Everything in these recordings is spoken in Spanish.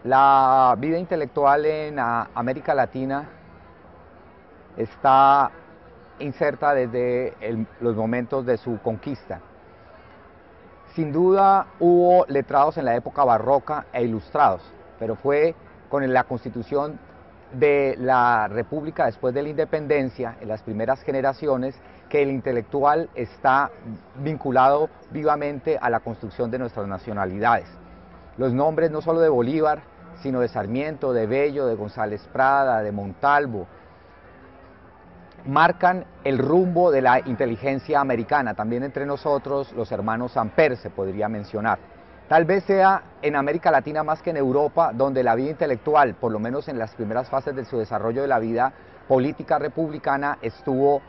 La vida intelectual en América Latina está inserta desde los momentos de su conquista. Sin duda hubo letrados en la época barroca e ilustrados, pero fue con la constitución de la República después de la independencia, en las primeras generaciones, que el intelectual está vinculado vivamente a la construcción de nuestras nacionalidades. Los nombres no solo de Bolívar, sino de Sarmiento, de Bello, de González Prada, de Montalvo, marcan el rumbo de la inteligencia americana. También entre nosotros los hermanos Samper se podría mencionar. Tal vez sea en América Latina más que en Europa, donde la vida intelectual, por lo menos en las primeras fases de su desarrollo de la vida política republicana, estuvo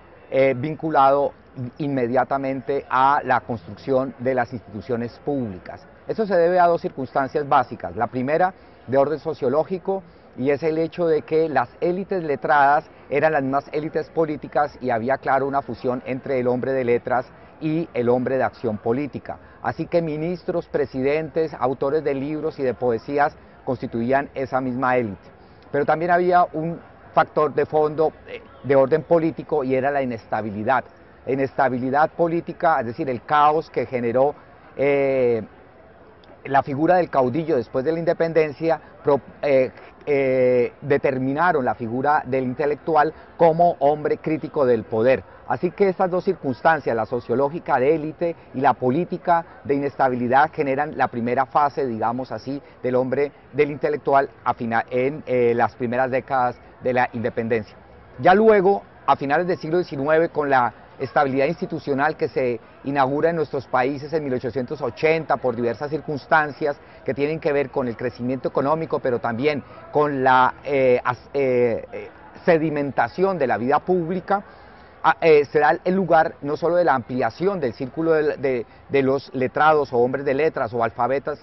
vinculado inmediatamente a la construcción de las instituciones públicas. Eso se debe a dos circunstancias básicas. La primera, de orden sociológico, y es el hecho de que las élites letradas eran las mismas élites políticas y había, claro, una fusión entre el hombre de letras y el hombre de acción política. Así que ministros, presidentes, autores de libros y de poesías constituían esa misma élite. Pero también había un factor de fondo de orden político y era la inestabilidad. La inestabilidad política, es decir, el caos que generó la figura del caudillo después de la independencia, determinaron la figura del intelectual como hombre crítico del poder. Así que estas dos circunstancias, la sociológica de élite y la política de inestabilidad, generan la primera fase, digamos así, del hombre, del intelectual en las primeras décadas de la independencia. Ya luego, a finales del siglo XIX, con la estabilidad institucional que se inaugura en nuestros países en 1880 por diversas circunstancias que tienen que ver con el crecimiento económico, pero también con la sedimentación de la vida pública, se da el lugar no solo de la ampliación del círculo de los letrados o hombres de letras o alfabetas,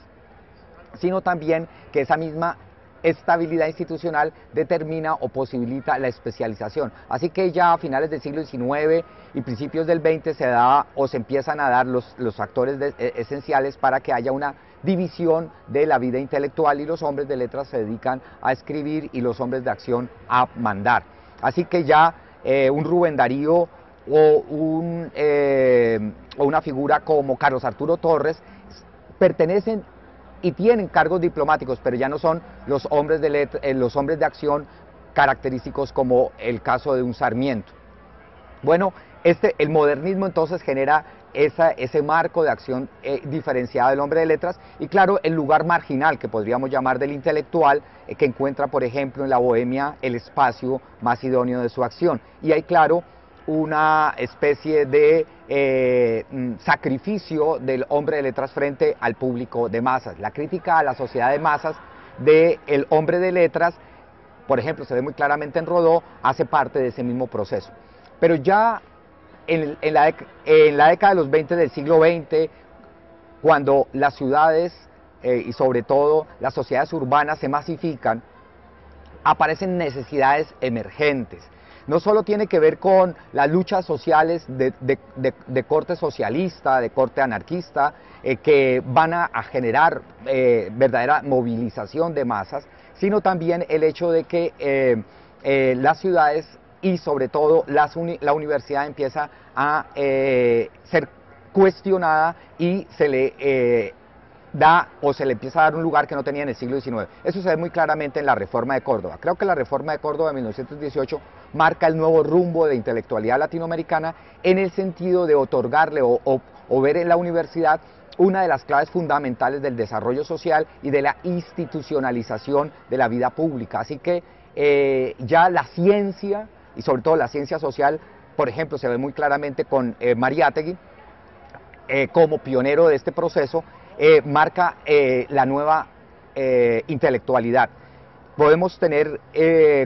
sino también que esa misma estabilidad institucional determina o posibilita la especialización. Así que ya a finales del siglo XIX y principios del XX se da o se empiezan a dar los factores esenciales para que haya una división de la vida intelectual y los hombres de letras se dedican a escribir y los hombres de acción a mandar. Así que ya un Rubén Darío o una figura como Carlos Arturo Torres pertenecen y tienen cargos diplomáticos, pero ya no son los hombres de acción característicos como el caso de un Sarmiento. Bueno, el modernismo entonces genera ese marco de acción diferenciado del hombre de letras y, claro, el lugar marginal que podríamos llamar del intelectual que encuentra, por ejemplo, en la bohemia el espacio más idóneo de su acción. Y hay, claro, una especie de sacrificio del hombre de letras frente al público de masas. La crítica a la sociedad de masas del hombre de letras, por ejemplo, se ve muy claramente en Rodó, hace parte de ese mismo proceso. Pero ya en la década de los 20 del siglo XX, cuando las ciudades y sobre todo las sociedades urbanas se masifican, aparecen necesidades emergentes. No solo tiene que ver con las luchas sociales de corte socialista, de corte anarquista, que van a generar verdadera movilización de masas, sino también el hecho de que las ciudades y sobre todo la universidad empieza a ser cuestionada y se le se le empieza a dar un lugar que no tenía en el siglo XIX. Eso se ve muy claramente en la Reforma de Córdoba. Creo que la Reforma de Córdoba de 1918 marca el nuevo rumbo de intelectualidad latinoamericana en el sentido de otorgarle o ver en la universidad una de las claves fundamentales del desarrollo social y de la institucionalización de la vida pública. Así que ya la ciencia, y sobre todo la ciencia social, por ejemplo, se ve muy claramente con Mariátegui como pionero de este proceso, marca la nueva intelectualad. Podemos tener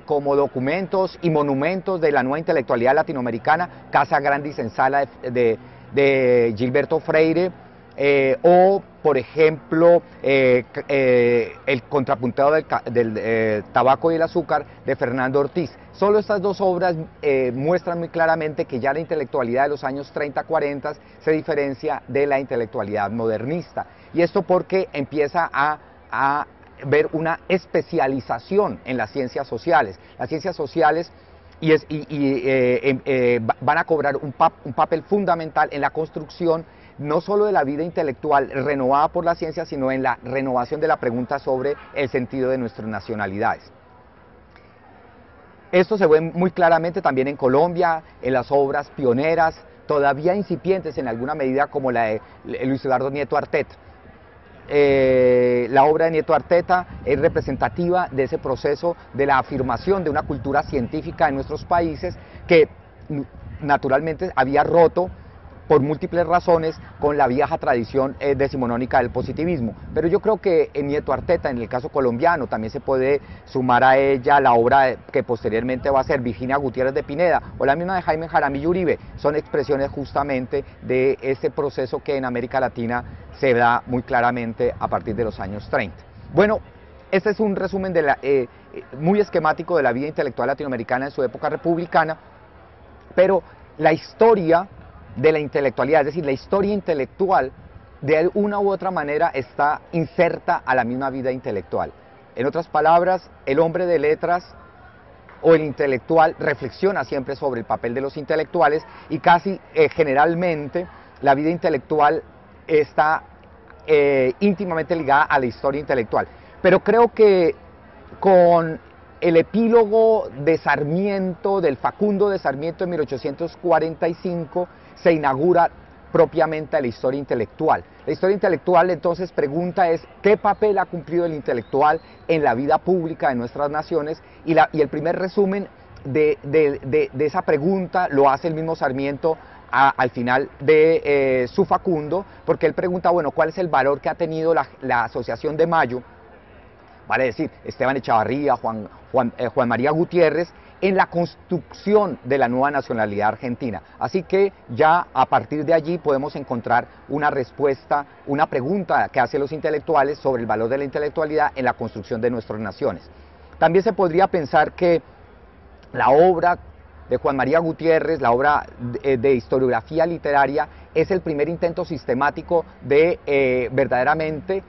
como documentos y monumentos de la nueva intelectualidad latinoamericana Casa Grande y Senzala de Gilberto Freire, o por ejemplo el contrapunteo del tabaco y el azúcar de Fernando Ortiz. Solo estas dos obras muestran muy claramente que ya la intelectualidad de los años 30-40 se diferencia de la intelectualidad modernista. Y esto porque empieza a ver una especialización en las ciencias sociales. Las ciencias sociales van a cobrar un papel fundamental en la construcción no solo de la vida intelectual renovada por la ciencia, sino en la renovación de la pregunta sobre el sentido de nuestras nacionalidades. Esto se ve muy claramente también en Colombia, en las obras pioneras, todavía incipientes en alguna medida, como la de Luis Eduardo Nieto Arteta. La obra de Nieto Arteta es representativa de ese proceso de la afirmación de una cultura científica en nuestros países que naturalmente había roto por múltiples razones con la vieja tradición decimonónica del positivismo. Pero yo creo que en Nieto Arteta, en el caso colombiano, también se puede sumar a ella la obra que posteriormente va a ser Virginia Gutiérrez de Pineda o la misma de Jaime Jaramillo Uribe. Son expresiones justamente de este proceso que en América Latina se da muy claramente a partir de los años 30. Bueno, este es un resumen de muy esquemático de la vida intelectual latinoamericana en su época republicana, pero la historia de la intelectualidad, es decir, la historia intelectual, de una u otra manera está inserta a la misma vida intelectual. En otras palabras, el hombre de letras o el intelectual reflexiona siempre sobre el papel de los intelectuales y casi generalmente la vida intelectual está íntimamente ligada a la historia intelectual. Pero creo que con el epílogo de Sarmiento, del Facundo de Sarmiento en 1845, se inaugura propiamente la historia intelectual. La historia intelectual entonces pregunta es ¿qué papel ha cumplido el intelectual en la vida pública de nuestras naciones? Y el primer resumen de esa pregunta lo hace el mismo Sarmiento al final de su Facundo, porque él pregunta, bueno, ¿cuál es el valor que ha tenido la Asociación de Mayo? Vale decir, Esteban Echavarría, Juan María Gutiérrez, en la construcción de la nueva nacionalidad argentina. Así que ya a partir de allí podemos encontrar una respuesta, una pregunta que hacen los intelectuales sobre el valor de la intelectualidad en la construcción de nuestras naciones. También se podría pensar que la obra de Juan María Gutiérrez, la obra de historiografía literaria, es el primer intento sistemático de verdaderamente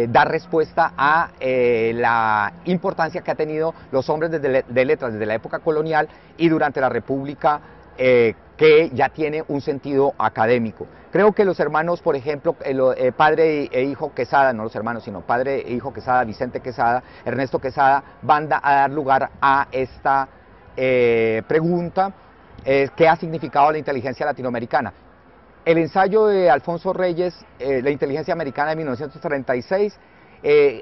dar respuesta a la importancia que ha tenido los hombres de letras desde la época colonial y durante la República, que ya tiene un sentido académico. Creo que los hermanos, por ejemplo, padre e hijo Quesada, no los hermanos, sino padre e hijo Quesada, Vicente Quesada, Ernesto Quesada, van a dar lugar a esta pregunta, ¿qué ha significado la inteligencia latinoamericana? El ensayo de Alfonso Reyes, La inteligencia americana de 1936,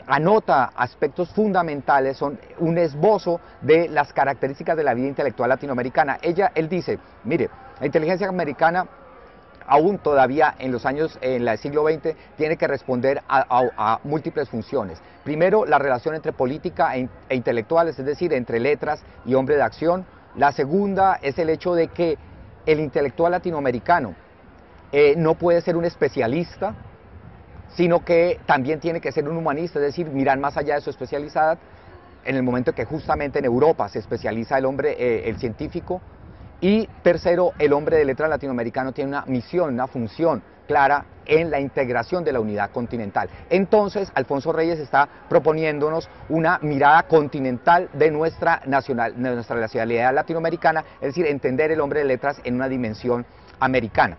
anota aspectos fundamentales, son un esbozo de las características de la vida intelectual latinoamericana. Él dice, mire, la inteligencia americana aún todavía en el siglo XX tiene que responder a múltiples funciones. Primero, la relación entre política e intelectuales, es decir, entre letras y hombre de acción. La segunda es el hecho de que el intelectual latinoamericano no puede ser un especialista, sino que también tiene que ser un humanista, es decir, mirar más allá de su especialidad, en el momento que justamente en Europa se especializa el hombre, el científico. Y tercero, el hombre de letras latinoamericano tiene una misión, una función clara en la integración de la unidad continental. Entonces, Alfonso Reyes está proponiéndonos una mirada continental de nuestra nacionalidad latinoamericana, es decir, entender el hombre de letras en una dimensión americana.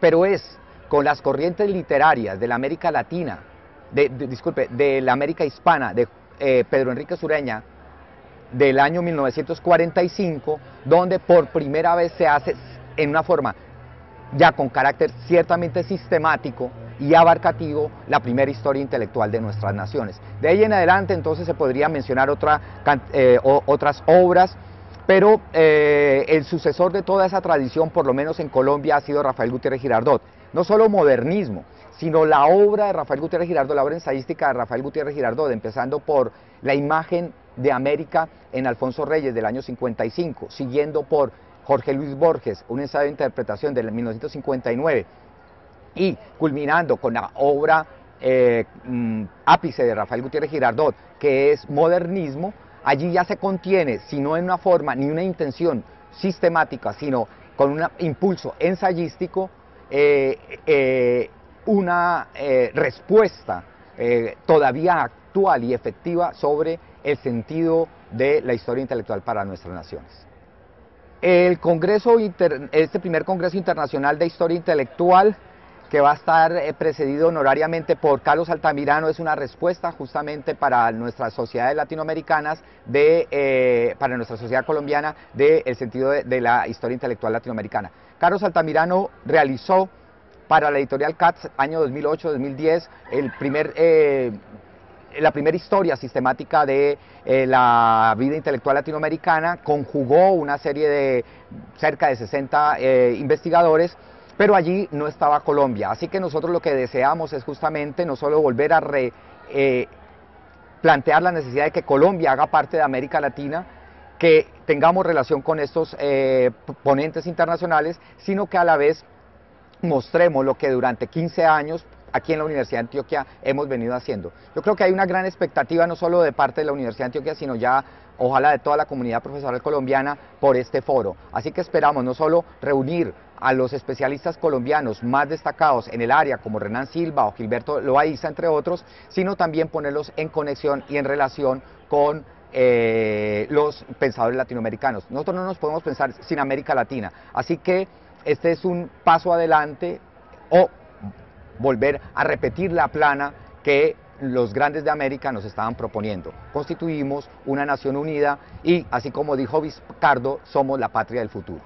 Pero es con las corrientes literarias de la América Latina, de la América hispana, de Pedro Enrique Sureña, del año 1945, donde por primera vez se hace en una forma ya con carácter ciertamente sistemático y abarcativo la primera historia intelectual de nuestras naciones. De ahí en adelante entonces se podría mencionar otras obras, pero el sucesor de toda esa tradición, por lo menos en Colombia, ha sido Rafael Gutiérrez Girardot. No solo modernismo, sino la obra de Rafael Gutiérrez Girardot, la obra ensayística de Rafael Gutiérrez Girardot, empezando por La imagen de América en Alfonso Reyes del año 55, siguiendo por Jorge Luis Borges, un ensayo de interpretación del 1959, y culminando con la obra ápice de Rafael Gutiérrez Girardot, que es Modernismo. Allí ya se contiene, si no en una forma ni una intención sistemática, sino con un impulso ensayístico, una respuesta todavía actual y efectiva sobre el sentido de la historia intelectual para nuestras naciones. Este primer Congreso Internacional de Historia Intelectual, que va a estar precedido honorariamente por Carlos Altamirano, es una respuesta justamente para nuestras sociedades latinoamericanas, para nuestra sociedad colombiana, del sentido de la historia intelectual latinoamericana. Carlos Altamirano realizó para la editorial Katz, año 2008-2010, la primera historia sistemática de la vida intelectual latinoamericana. Conjugó una serie de cerca de 60 investigadores, pero allí no estaba Colombia. Así que nosotros lo que deseamos es justamente no solo volver a plantear la necesidad de que Colombia haga parte de América Latina, que tengamos relación con estos ponentes internacionales, sino que a la vez mostremos lo que durante 15 años aquí en la Universidad de Antioquia hemos venido haciendo. Yo creo que hay una gran expectativa no solo de parte de la Universidad de Antioquia, sino ya ojalá de toda la comunidad profesoral colombiana por este foro. Así que esperamos no solo reunir a los especialistas colombianos más destacados en el área, como Renan Silva o Gilberto Loaiza, entre otros, sino también ponerlos en conexión y en relación con los pensadores latinoamericanos. Nosotros no nos podemos pensar sin América Latina, así que este es un paso adelante, o volver a repetir la plana que los grandes de América nos estaban proponiendo. Constituimos una nación unida y, así como dijo Vizcardo, somos la patria del futuro.